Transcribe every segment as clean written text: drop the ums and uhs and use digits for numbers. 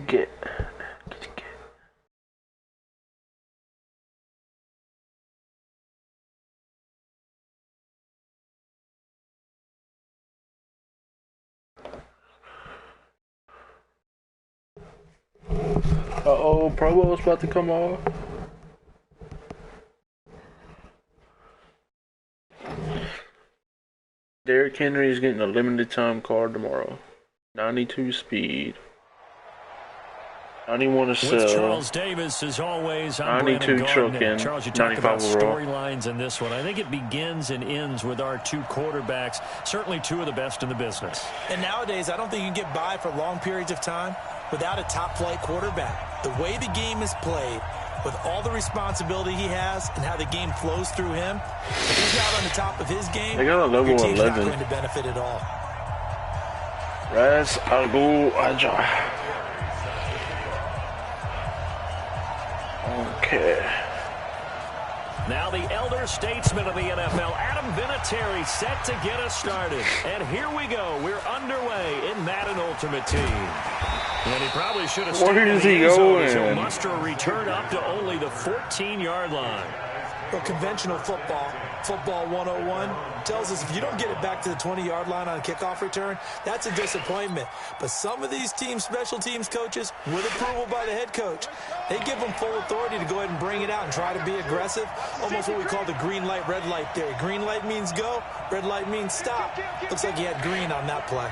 get. Uh-oh, Pro Bowl's about to come off. Derrick Henry is getting a limited time card tomorrow. 92 speed. 91 to sell. With Charles Davis, as always, I'm 92 trucking. Charles, you talk 95 about overall. storylines in this one. I think it begins and ends with our two quarterbacks, certainly two of the best in the business. And nowadays, I don't think you can get by for long periods of time without a top-flight quarterback. The way the game is played, with all the responsibility he has and how the game flows through him, if he's not on the top of his game, They got a level your team's 11. not going to benefit at all. Raz Agu Aja. Okay. Now the elder statesman of the NFL, Adam Vinatieri, set to get us started. And here we go. We're underway in Madden Ultimate Team. And he probably should have stayed Where in is the he end zone going? as he'll muster a return up to only the 14-yard line. Well, conventional football 101, tells us if you don't get it back to the 20-yard line on a kickoff return, that's a disappointment. But some of these special teams coaches, with approval by the head coach, they give them full authority to go ahead and bring it out and try to be aggressive, almost what we call the green light, red light theory. Green light means go, red light means stop. Looks like he had green on that play.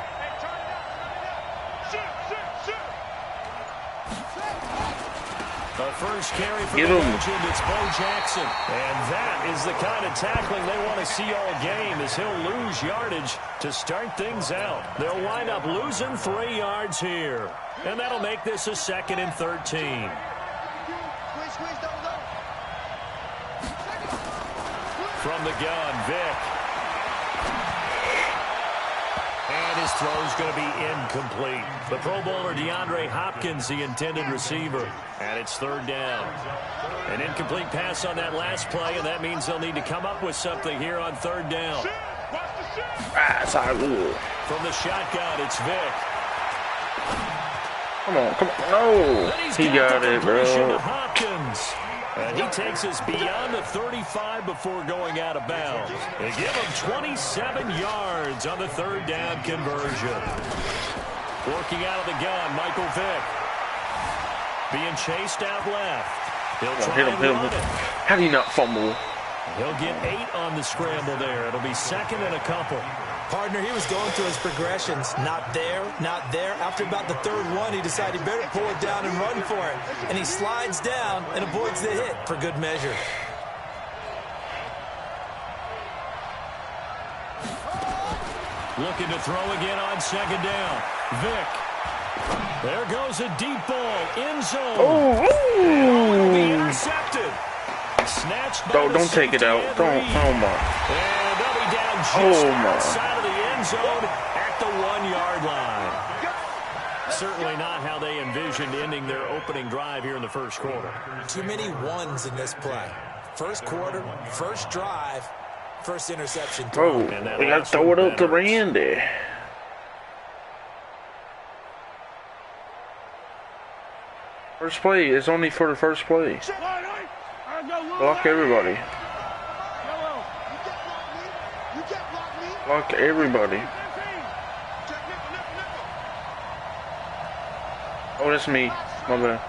The first carry for Get the him. legend, it's Bo Jackson. And that is the kind of tackling they want to see all game, as he'll lose yardage to start things out. They'll wind up losing 3 yards here. And that'll make this a 2nd and 13. From the gun, Vick. And his throw's going to be incomplete. The Pro Bowler DeAndre Hopkins, the intended receiver. And it's 3rd down. An incomplete pass on that last play, and that means they'll need to come up with something here on 3rd down. Raz Agu. From the shotgun, it's Vick. Come on. No. He got it, completion to bro. Hopkins. And he takes us beyond the 35 before going out of bounds. They give him 27 yards on the 3rd down conversion. Working out of the gun, Michael Vick. Being chased out left. He'll try Hit him. and run it. How do you not fumble? He'll get 8 on the scramble there. It'll be 2nd and a couple. Partner, he was going through his progressions. Not there, not there. After about the 3rd one, he decided he better pull it down and run for it. And he slides down and avoids the hit for good measure. Looking to throw again on 2nd down. Vick. There goes a deep ball. End zone. Oh, Be intercepted. Snatched by don't the take it safety out. and Don't. Reed. Oh my. And they'll be down just Oh, my. outside of the end zone at the 1-yard line. Certainly not how they envisioned ending their opening drive here in the first quarter. Too many ones in this play. First quarter, first drive, first interception. Oh, And that we got to last throw one it up to matters. Randy. First play. It's only for the first play. Block everybody. Block everybody. Oh, that's me. My bad.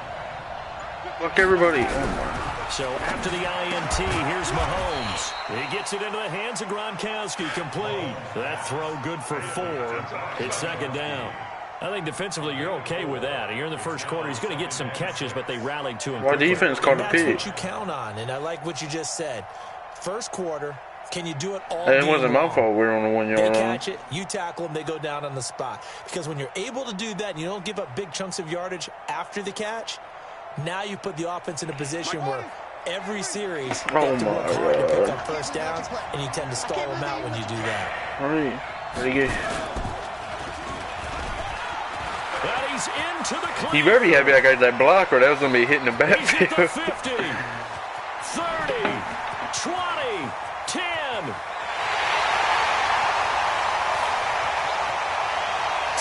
Block everybody. Oh my. So after the INT, here's Mahomes. He gets it into the hands of Gronkowski, complete. That throw good for 4. It's 2nd down. I think defensively you're okay with that. You're in the first quarter. He's going to get some catches, but they rallied to him Our quickly. defense caught a That's pick. what you count on, and I like what you just said. First quarter, can you do it all It game wasn't my long? fault we were on the 1 They yard line. catch it, you tackle them, they go down on the spot. Because when you're able to do that and you don't give up big chunks of yardage after the catch, now you put the offense in a position where every series you have to work hard to pick up first downs, and you tend to stall them out when you do that. All right. Ready, go. And he's into the clear. He better be happy I got that block or that was going to be hitting the He's at the backfield. 50, 30, 20, 10.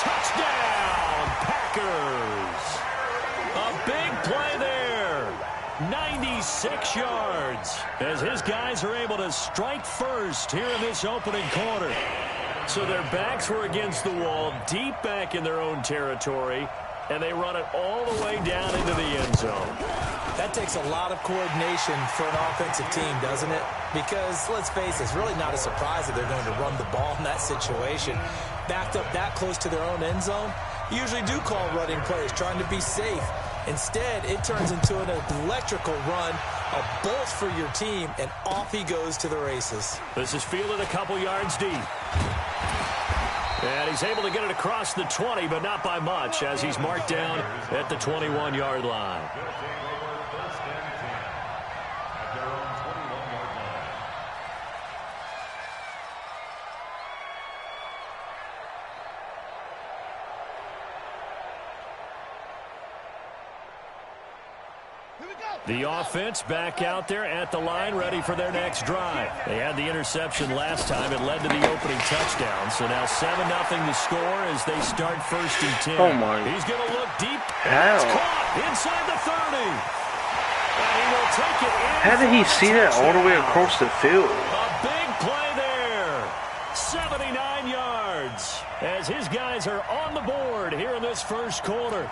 Touchdown, Packers. 96 yards as his guys are able to strike first here in this opening quarter. So their backs were against the wall, deep back in their own territory, and they run it all the way down into the end zone. That takes a lot of coordination for an offensive team, doesn't it? Because, let's face it, it's really not a surprise that they're going to run the ball in that situation. Backed up that close to their own end zone, you usually do call running plays, trying to be safe. Instead, it turns into an electrical run, a bolt for your team, and off he goes to the races. This is fielded a couple yards deep. And he's able to get it across the 20, but not by much, as he's marked down at the 21-yard line. The offense back out there at the line, ready for their next drive. They had the interception last time. It led to the opening touchdown. So now 7-0 the score as they start 1st and 10. Oh, my. He's going to look deep. How? It's caught inside the 30. And he will take it in. How did he see that all the way across the field? A big play there. 79 yards as his guys are on the board here in this first quarter.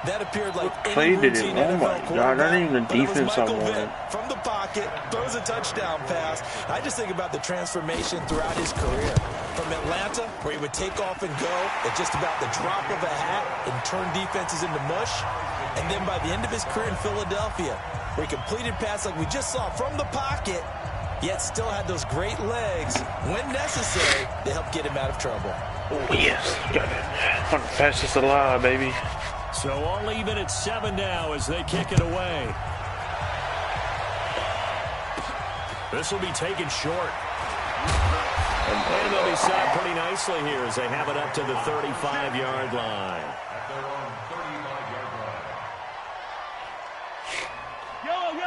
That appeared like Played any it routine in. Oh my NFL God, that ain't even quarterback, but it was defense I Michael wanted. Vick from the pocket, throws a touchdown pass. I just think about the transformation throughout his career. From Atlanta, where he would take off and go at just about the drop of a hat and turn defenses into mush. And then by the end of his career in Philadelphia, where he completed passes like we just saw from the pocket, yet still had those great legs, when necessary, to help get him out of trouble. Oh, yes. Got it. I'm the fastest alive, baby. So all even at 7 now as they kick it away. This will be taken short. And they'll be set up pretty nicely here as they have it up to the 35-yard line.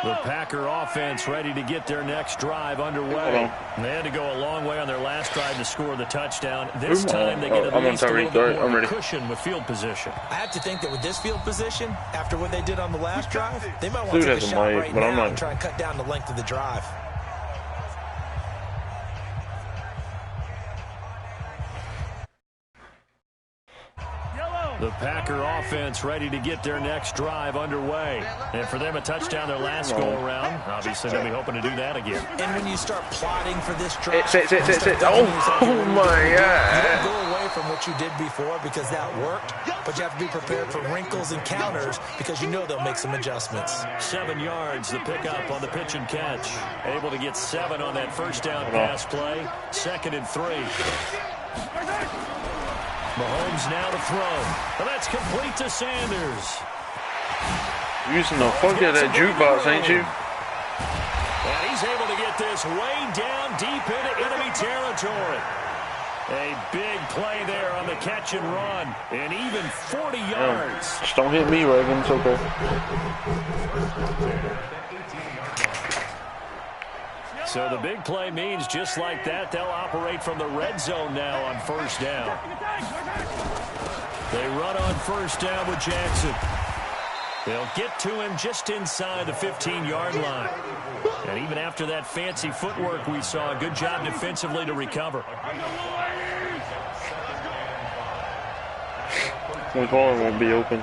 The Packer offense ready to get their next drive underway. They had to go a long way on their last drive to score the touchdown. This time they get at least a little bit more cushion with field position. I have to think that with this field position, after what they did on the last drive, they might want to take a shot right now and try and cut down the length of the drive. The Packer offense ready to get their next drive underway. And for them, a touchdown their last go-around. Obviously, they'll be hoping to do that again. And when you start plotting for this drive, oh my God. You don't go away from what you did before because that worked, but you have to be prepared for wrinkles and counters because you know they'll make some adjustments. 7 yards, the pickup on the pitch and catch. Able to get 7 on that first down pass play. 2nd and 3. Mahomes now to throw. And that's complete to Sanders. Using the fuck out of that jukebox, ain't you? And he's able to get this way down deep into enemy territory. A big play there on the catch and run. And even 40 yards. Just don't hit me, Reagan. It's okay. So the big play means just like that, they'll operate from the red zone now on first down. They run on first down with Jackson. They'll get to him just inside the 15-yard line. And even after that fancy footwork we saw, a good job defensively to recover. McCollum won't be open.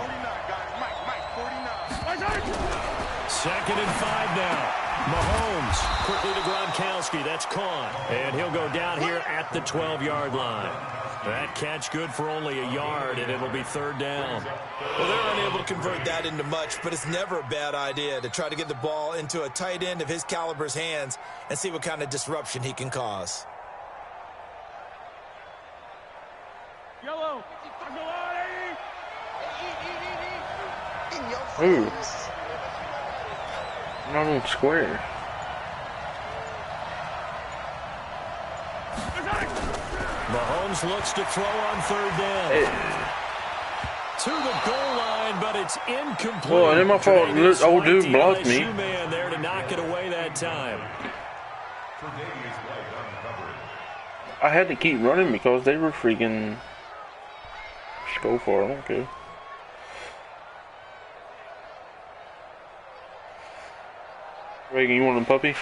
2nd and 5 now. Mahomes quickly to Gronkowski. That's caught. And he'll go down here at the 12-yard line. That catch good for only a yard, and it'll be 3rd down. Well, they're unable to convert that into much, but it's never a bad idea to try to get the ball into a tight end of his caliber's hands and see what kind of disruption he can cause. Yellow. Ooh. Not on square. Mahomes looks to throw on 3rd down. To the goal line, but it's incomplete. Well, it ain't my fault. This old dude blocked me. Man there to knock it away that time. I had to keep running because they were freaking. Just go for it. I don't care. Reagan, you want a puppy?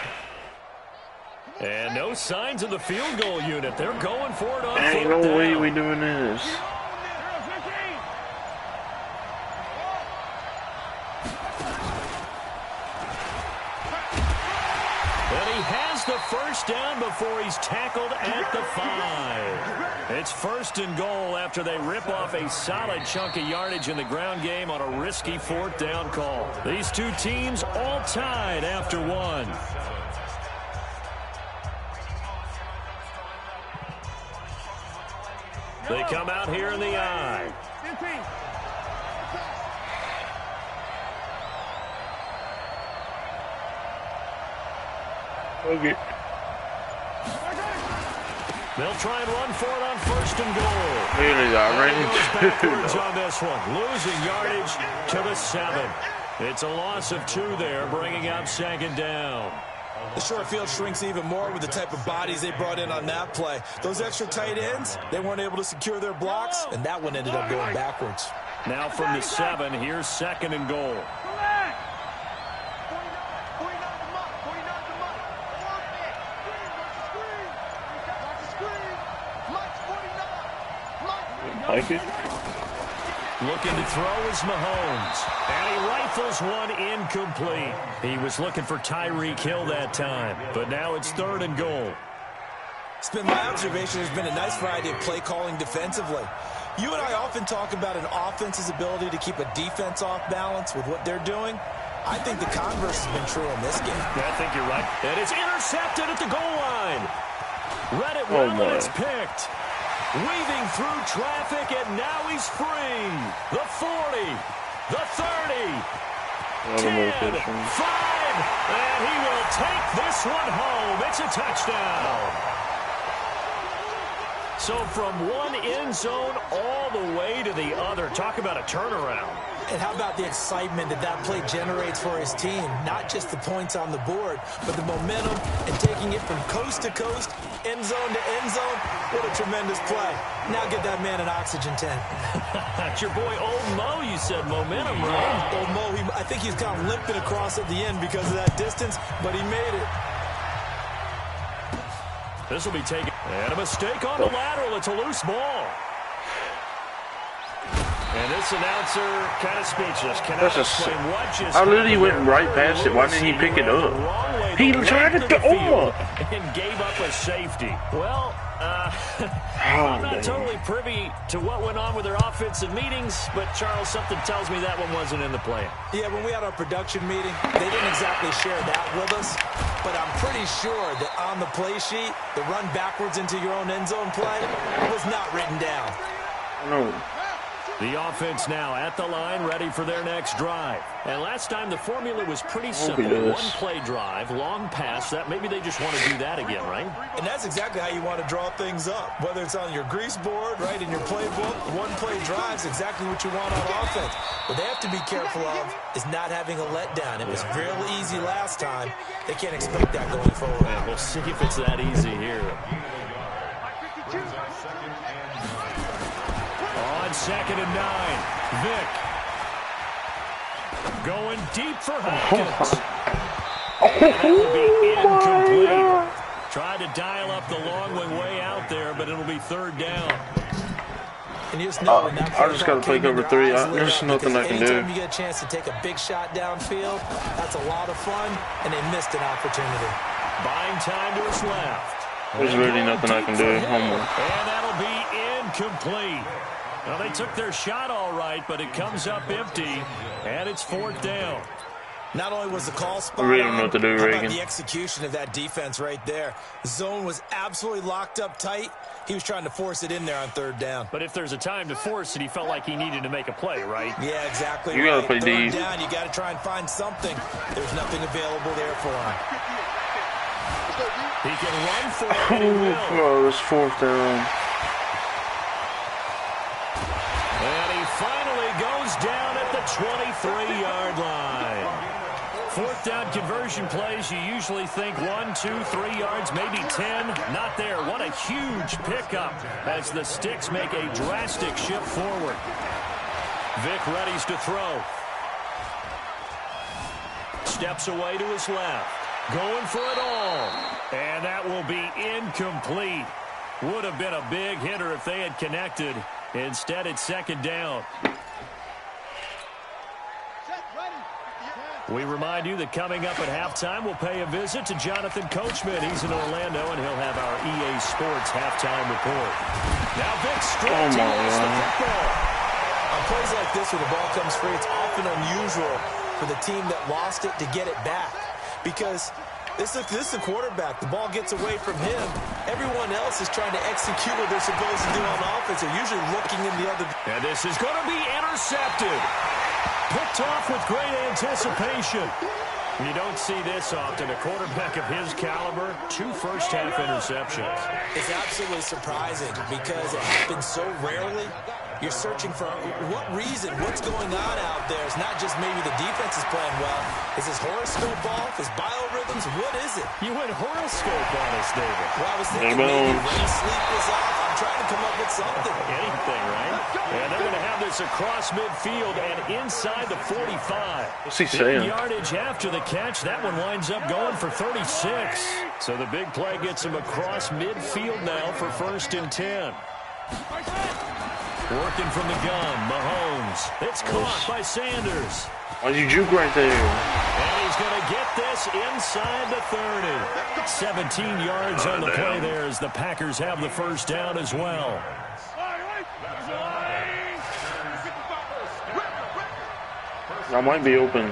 And no signs of the field goal unit. They're going for it on Ain't fourth no way down. we doing this. And he has the first down before he's tackled at the 5. It's first and goal after they rip off a solid chunk of yardage in the ground game on a risky fourth down call. These two teams all tied after one. They come out here in the I. Okay. They'll try and run for it on first and goal. Really, I ran Goes into backwards on this one, losing yardage to the 7. It's a loss of 2 there, bringing up second down. The short field shrinks even more with the type of bodies they brought in on that play. Those extra tight ends, they weren't able to secure their blocks, and that one ended up going backwards. Now from the 7, here's second and goal. like it. Looking to throw is Mahomes. And he rifles one incomplete. He was looking for Tyreek Hill that time. But now it's third and goal. It's been my observation there's been a nice variety of play calling defensively. You and I often talk about an offense's ability to keep a defense off balance with what they're doing. I think the converse has been true in this game. I think you're right. And it's intercepted at the goal line. Read it well, and it's picked. Weaving through traffic, and now he's free. The 40, the 30, 10, 5, and he will take this one home. It's a touchdown. So from one end zone all the way to the other. Talk about a turnaround. And how about the excitement that that play generates for his team? Not just the points on the board, but the momentum and taking it from coast to coast, end zone to end zone. What a tremendous play. Now get that man an oxygen tent. That's your boy Old Mo, you said momentum, right? Old Mo, I think he's kind of limping across at the end because of that distance, but he made it. This will be taken. And a mistake on the lateral. It's a loose ball. And this announcer kind of speechless. Cannot explain what just I literally went right past it. Why didn't he pick it up? He tried to go and gave up a safety. Well, I'm not totally privy to what went on with their offensive meetings, but Charles, something tells me that one wasn't in the plan. Yeah, when we had our production meeting, they didn't exactly share that with us, but I'm pretty sure that on the play sheet, the run backwards into your own end zone play was not written down. No. The offense now at the line, ready for their next drive. And last time the formula was pretty simple. One play drive, long pass. That maybe they just want to do that again, right? And that's exactly how you want to draw things up. Whether it's on your grease board, right, in your playbook, one play drive's exactly what you want on offense. What they have to be careful of is not having a letdown. It was real easy last time. They can't expect that going forward. Yeah, we'll see if it's that easy here. On 2nd and 9, Vick. Going deep for Hopkins. And that will be incomplete. Tried to dial up the long way out there, but it'll be third down. And you just know I just got to play cover 3. There's nothing I can do. Anytime you get a chance to take a big shot downfield, that's a lot of fun, and they missed an opportunity. Buying time to his left. There's really nothing I can do. And that'll be incomplete. Well, they took their shot all right, but it comes up empty, and it's fourth down. Not only was the call spot I really don't know what to do, how Reagan. about the execution of that defense right there? The zone was absolutely locked up tight. He was trying to force it in there on third down. But if there's a time to force it, he felt like he needed to make a play, right? Yeah, exactly. You gotta play third deep. down, you got to try and find something. There's nothing available there for him. He can run for it, and he will. Oh, it's fourth down. And he finally goes down at the 23-yard line. Fourth down conversion plays, you usually think 1, 2, 3 yards, maybe 10. Not there. What a huge pickup as the Sticks make a drastic shift forward. Vick readies to throw. Steps away to his left. Going for it all. And that will be incomplete. Would have been a big hitter if they had connected. Instead, it's second down. We remind you that coming up at halftime, we'll pay a visit to Jonathan Coachman. He's in Orlando, and he'll have our EA Sports halftime report. Now Vic straight towards the football. On plays like this where the ball comes free, it's often unusual for the team that lost it to get it back. Because this is the quarterback. The ball gets away from him. Everyone else is trying to execute what they're supposed to do on offense. They're usually looking in the other. And this is going to be intercepted. Picked off with great anticipation. You don't see this often. A quarterback of his caliber, 2 first-half interceptions. It's absolutely surprising because it happens so rarely. You're searching for what reason, what's going on out there. It's not just maybe the defense is playing well. Is his horoscope off? His biorhythms? What is it? You went horoscope on us, David. Well, I was thinking maybe when sleep was off. I'm trying to come up with something. Anything, right? And they're going to have this across midfield and inside the 45. What's he saying? Yardage after the catch. That one winds up going for 36. So the big play gets him across midfield now for 1st and 10. Working from the gun, Mahomes. It's caught by Sanders. Why'd you juke right there? And he's going to get this inside the 30. 17 yards on the play there as the Packers have the first down as well. I might be open.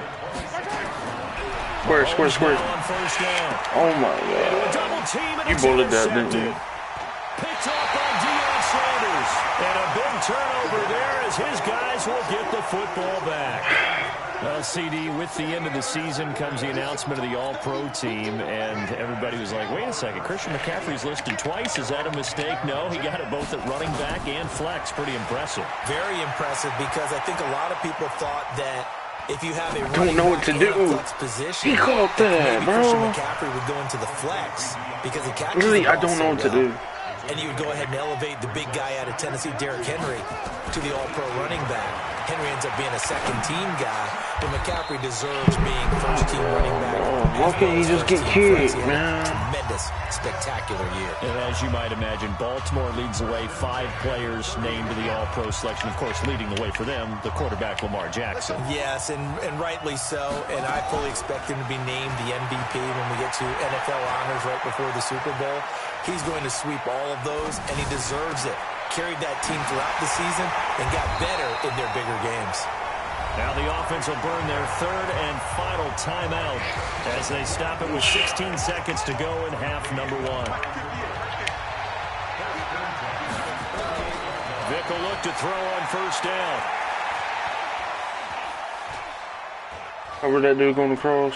Square. Oh my God. You bullied that, didn't you? Picked off by Deion Sanders. And a big turnover there as his guys will get the football back. Well, CD, with the end of the season comes the announcement of the All-Pro team, and everybody was like, wait a second, Christian McCaffrey's listed twice. Is that a mistake? No, he got it both at running back and flex. Pretty impressive. Very impressive because I think a lot of people thought that if you have a don't know what to do. Position, he caught that, bro. Christian McCaffrey would go into the flex because he catches really, the ball I don't know what to do. And you would go ahead and elevate the big guy out of Tennessee, Derrick Henry, to the All-Pro running back. Henry ends up being a second-team guy, but McCaffrey deserves being first-team running back. Why can't he just get kicked, man? Tremendous, spectacular year. And as you might imagine, Baltimore leads the way. 5 players named to the All-Pro selection. Of course, leading the way for them, the quarterback Lamar Jackson. Yes, and rightly so. And I fully expect him to be named the MVP when we get to NFL honors right before the Super Bowl. He's going to sweep all of those, and he deserves it. Carried that team throughout the season and got better in their bigger games. Now the offense will burn their 3rd and final timeout as they stop it with 16 seconds to go in half number 1. Vic will look to throw on first down. Cover that dude going across.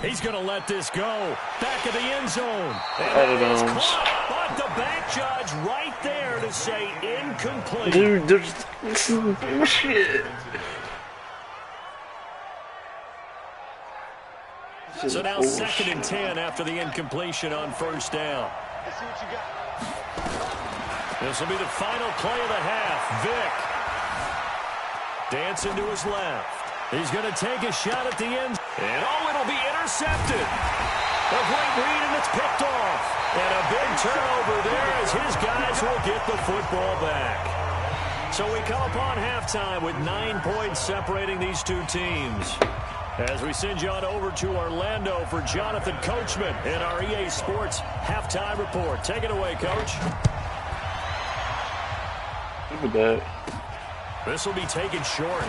He's going to let this go. Back of the end zone. Out of bounds. But the back judge right there to say incomplete. Dude, this is bullshit. So now 2nd and 10 after the incompletion on first down. This will be the final play of the half. Vic dancing to his left. He's going to take a shot at the end. And it'll be intercepted. A great read, and it's picked off. And a big turnover there as his guys will get the football back. So we come upon halftime with 9 points separating these two teams. As we send you on over to Orlando for Jonathan Coachman in our EA Sports halftime report. Take it away, Coach. Look at that. This will be taken short.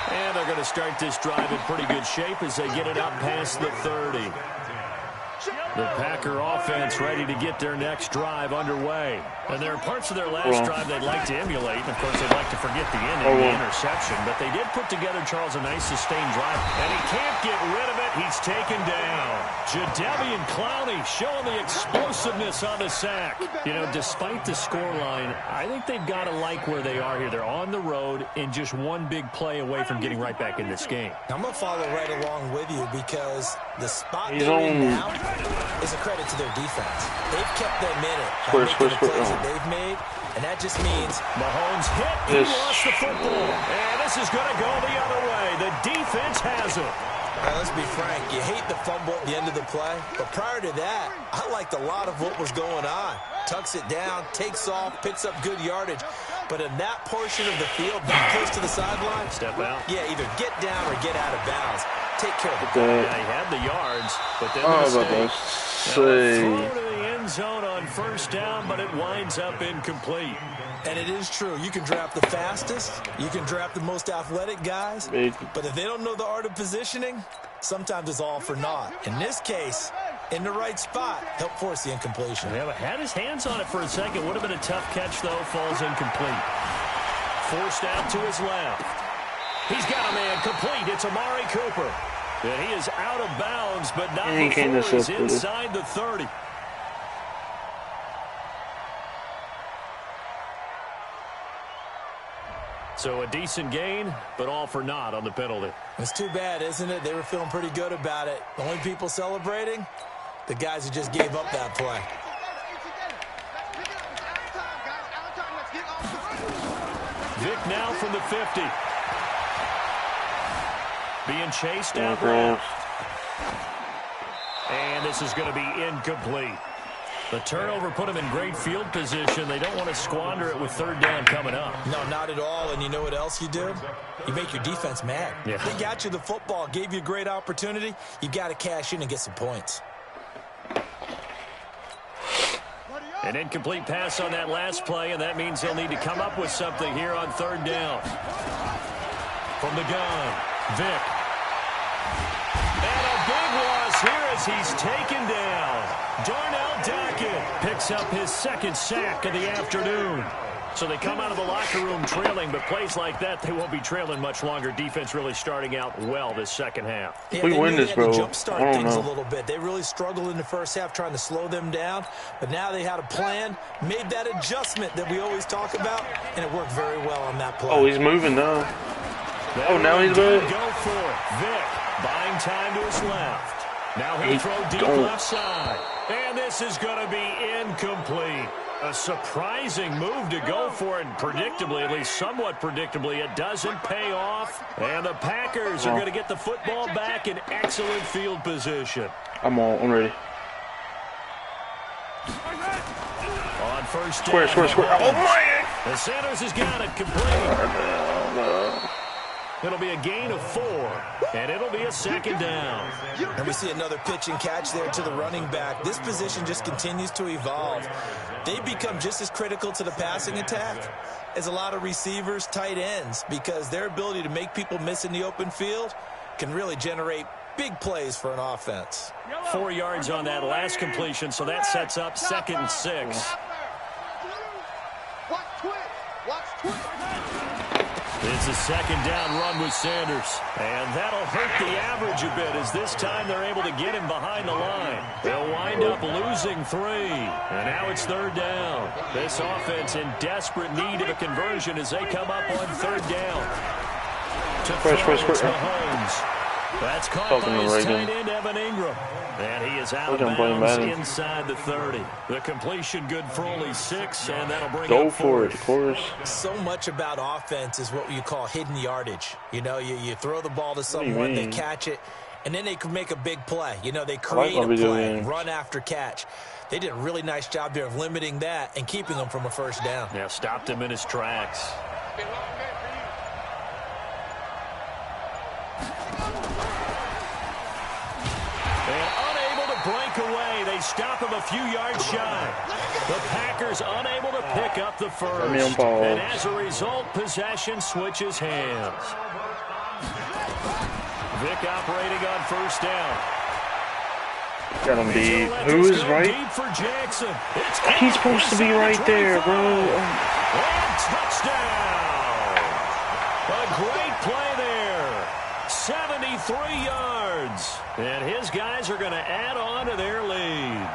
And they're going to start this drive in pretty good shape as they get it up past the 30. The Packer offense ready to get their next drive underway. And there are parts of their last drive they'd like to emulate. And, of course, they'd like to forget the ending, the interception. But they did put together, Charles, a nice sustained drive. And he can't get rid of it. He's taken down. Jadeveon Clowney showing the explosiveness on the sack. You know, despite the scoreline, I think they've got to like where they are here. They're on the road and just one big play away from getting right back in this game. I'm going to follow right along with you because the spot they're in now is a credit to their defense. They've kept them in it by making the plays that they've made, and that just means Mahomes hit. He lost the football. And this is going to go the other way. The defense has it. Now, let's be frank. You hate the fumble at the end of the play, but prior to that, I liked a lot of what was going on. Tucks it down, takes off, picks up good yardage. But in that portion of the field, that close to the sideline, step out. Yeah, either get down or get out of bounds. Take care of it. Yeah, he had the yards, but then the mistake. Throw to the end zone on first down, but it winds up incomplete. And it is true. You can draft the fastest. You can draft the most athletic guys. But if they don't know the art of positioning, sometimes it's all for naught. In this case, in the right spot, help force the incompletion. Yeah, but had his hands on it for a second. Would have been a tough catch, though. Falls incomplete. Forced out to his left. He's got a man complete. It's Amari Cooper. And he is out of bounds, but not before he's inside the 30. So a decent gain, but all for naught on the penalty. It's too bad, isn't it? They were feeling pretty good about it. The only people celebrating, the guys who just gave up that play. Vic now from the 50. Being chased out left. And this is going to be incomplete. The turnover put them in great field position. They don't want to squander it with third down coming up. No, not at all. And you know what else you do? You make your defense mad. Yeah. They got you the football, gave you a great opportunity. You got to cash in and get some points. An incomplete pass on that last play, and that means they'll need to come up with something here on third down. From the gun, Vic. And a big loss here as he's taken down. Darnell Dockett picks up his second sack of the afternoon. So they come out of the locker room trailing, but plays like that, they won't be trailing much longer. Defense really starting out well this second half. Yeah, we win this, bro. Jumpstart things a little bit. They really struggled in the first half trying to slow them down, but now they had a plan, made that adjustment that we always talk about, and it worked very well on that play. Oh, he's moving now. Oh, now he's back. Go for it. Vic buying time to his left. Now he'll throw deep left side. And this is going to be incomplete. A surprising move to go for it, and predictably, at least somewhat predictably, it doesn't pay off. And the Packers are going to get the football back in excellent field position. I'm ready. On first down. Square. Oh, my! The Sanders has got it complete. It'll be a gain of 4, and it'll be a second down. And we see another pitch and catch there to the running back. This position just continues to evolve. They become just as critical to the passing attack as a lot of receivers, tight ends, because their ability to make people miss in the open field can really generate big plays for an offense. 4 yards on that last completion, so that sets up 2nd and 6. It's a second down run with Sanders. And that'll hurt the average a bit as this time they're able to get him behind the line. They'll wind up losing 3. And now it's third down. This offense in desperate need of a conversion as they come up on third down. To throw Mahomes. That's caught by his tight end, Evan Ingram. And he is out of bounds inside the 30. The completion good for only 6, and that'll bring Go up for it, of course. So much about offense is what you call hidden yardage. You know, you throw the ball to someone, they catch it, and then they can make a big play. You know, they create a play, run after catch. They did a really nice job there of limiting that and keeping them from a first down. Yeah, stopped him in his tracks. Break away. They stop him a few yards shy. The Packers unable to pick up the first. And as a result, possession switches hands. Vic operating on first down. Got him deep. Who is right? Deep for Jackson. He's supposed to be right there, bro. And touchdown. A great play there. 73 yards. And his guys are going to add on to their lead.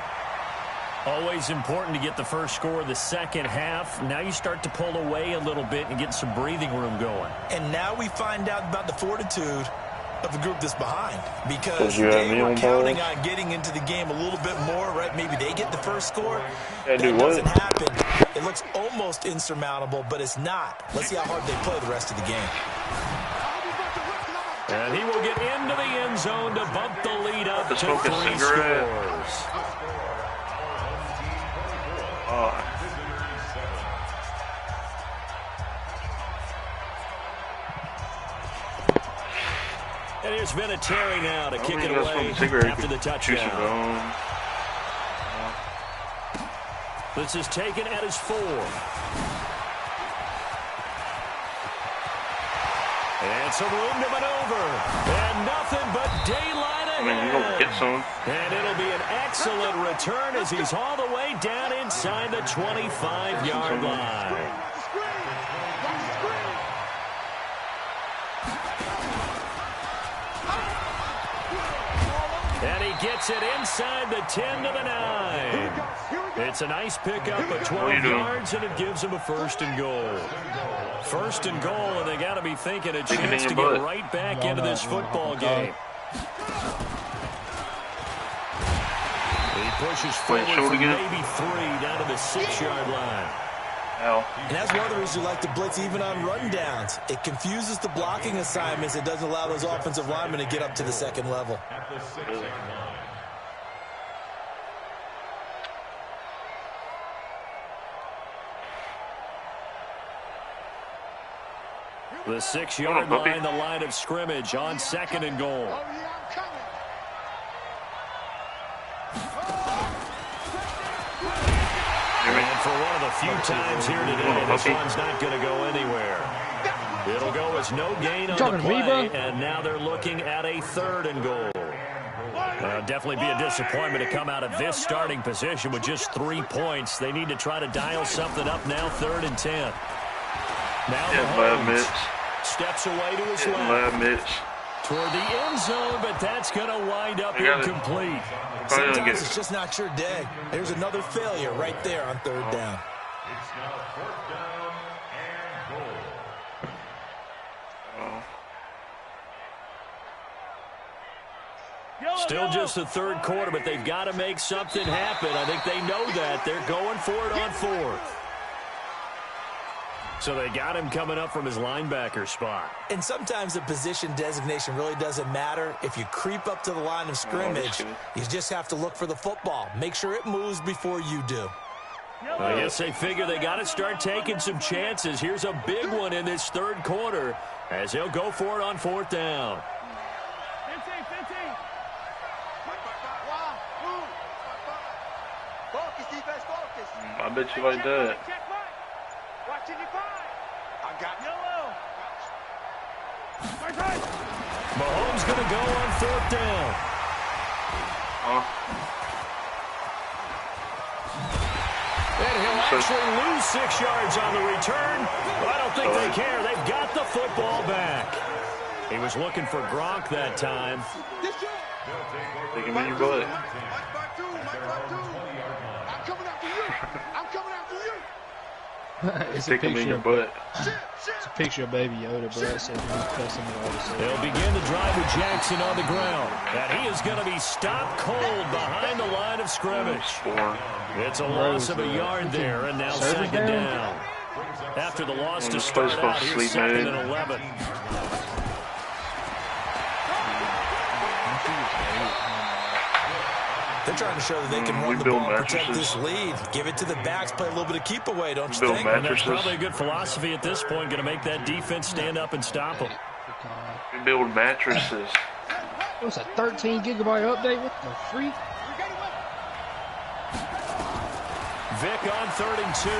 Always important to get the first score of the second half. Now you start to pull away a little bit and get some breathing room going. And now we find out about the fortitude of the group that's behind. Because they were counting on getting into the game a little bit more, right? Maybe they get the first score. That doesn't happen. It looks almost insurmountable, but it's not. Let's see how hard they play the rest of the game. And he will get into the end zone to bump the lead up to 3 cigarette. scores. Oh. And here's Vinatieri now to kick it away after the touchdown. This is taken at his 4. And some room to maneuver. And nothing but daylight ahead. I mean, you don't get some. And it'll be an excellent return as he's all the way down inside the 25-yard line. And he gets it inside the 10 to the 9. It's a nice pickup of 12 yards, and it gives him a 1st and goal. 1st and goal, and they got to be thinking a chance to get right back into this football game. He pushes forward for maybe 3 down to the 6-yard line. And that's one of the reasons you like to blitz even on rundowns. It confuses the blocking assignments. It doesn't allow those offensive linemen to get up to the 2nd level. The 6-yard line, the line of scrimmage on 2nd and goal. And for one of the few times here today, this one's not going to go anywhere. It'll go as no gain on the play, and now they're looking at a 3rd and goal. Definitely be a disappointment to come out of this starting position with just 3 points. They need to try to dial something up now, 3rd and 10. Now Mahomes steps away to his left toward the end zone, but that's going to wind up incomplete. Sometimes it's just not your day. There's another failure right there on 3rd down. It's now 4th down and goal. Still just the 3rd quarter, but they've got to make something happen. I think they know that. They're going for it on 4th. So they got him coming up from his linebacker spot. And sometimes the position designation really doesn't matter. If you creep up to the line of scrimmage, you just have to look for the football. Make sure it moves before you do. I guess they figure they got to start taking some chances. Here's a big one in this 3rd quarter as they'll go for it on 4th down. 15. I bet you like that. Mahomes going to go on 4th down. And he'll actually lose 6 yards on the return. But I don't think they care. They've got the football back. He was looking for Gronk that time. Take him in your butt. It's Take him in your butt. It's a picture of Baby Yoda, but that's it. They'll begin the drive with Jackson on the ground. And he is going to be stopped cold behind the line of scrimmage. It's a loss of a yard there, and now 2nd down. After the loss to start out, here's 2nd and 11. They're trying to show that they can run the ball and protect this lead. Give it to the backs, play a little bit of keep away, don't you think? And that's probably a good philosophy at this point, going to make that defense stand up and stop them. We build mattresses. What's a 13-gigabyte update? What the freak? Vic on 3rd and 2.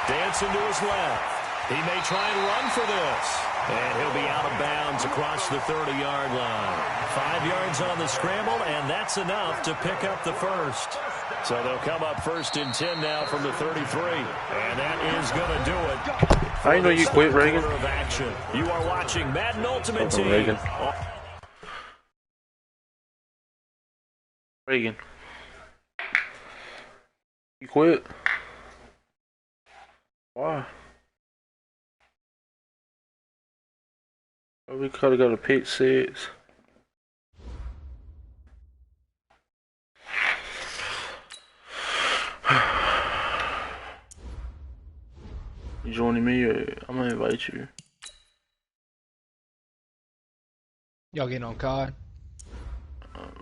Dancing to his left. He may try and run for this. And he'll be out of bounds across the 30-yard line. 5 yards on the scramble, and that's enough to pick up the 1st. So they'll come up 1st and 10 now from the 33. And that is going to do it. I know you quit, Reagan. Of action. You are watching Madden Ultimate Team. Reagan. You quit. Why? We could have got a pick 6. You joining me? Or I'm gonna invite you. Y'all getting on COD?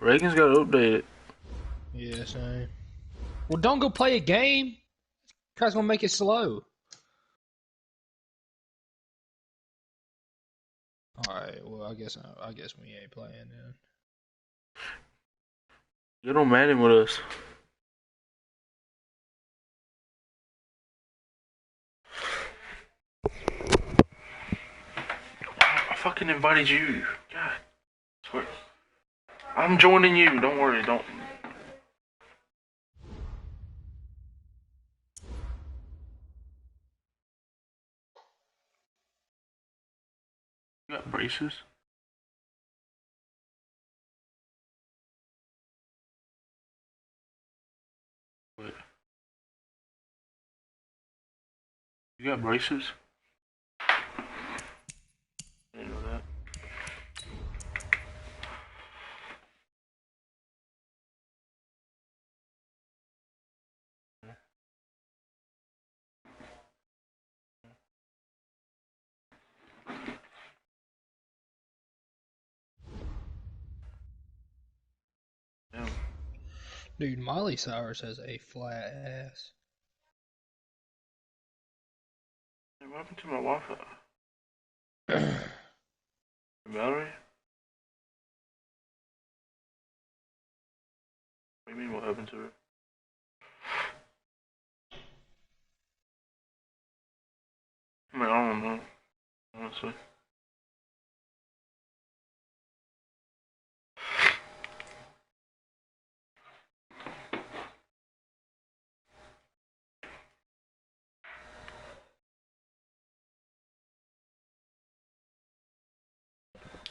Reagan's got to update it. Yeah, same. Well, don't go play a game. Try's gonna make it slow. All right. Well, I guess we ain't playing then. Get on Madden with us. I fucking invited you. God. Swear. I'm joining you. Don't worry. Don't. You got braces? What? You got braces? I didn't know that. Damn. Dude, Miley Cyrus has a flat ass. Hey, what happened to my Wi-Fi? The battery? What do you mean what happened to it? I mean, I don't know. Honestly.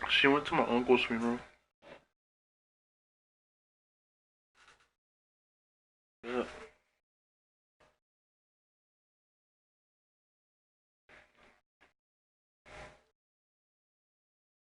She went to my uncle's funeral.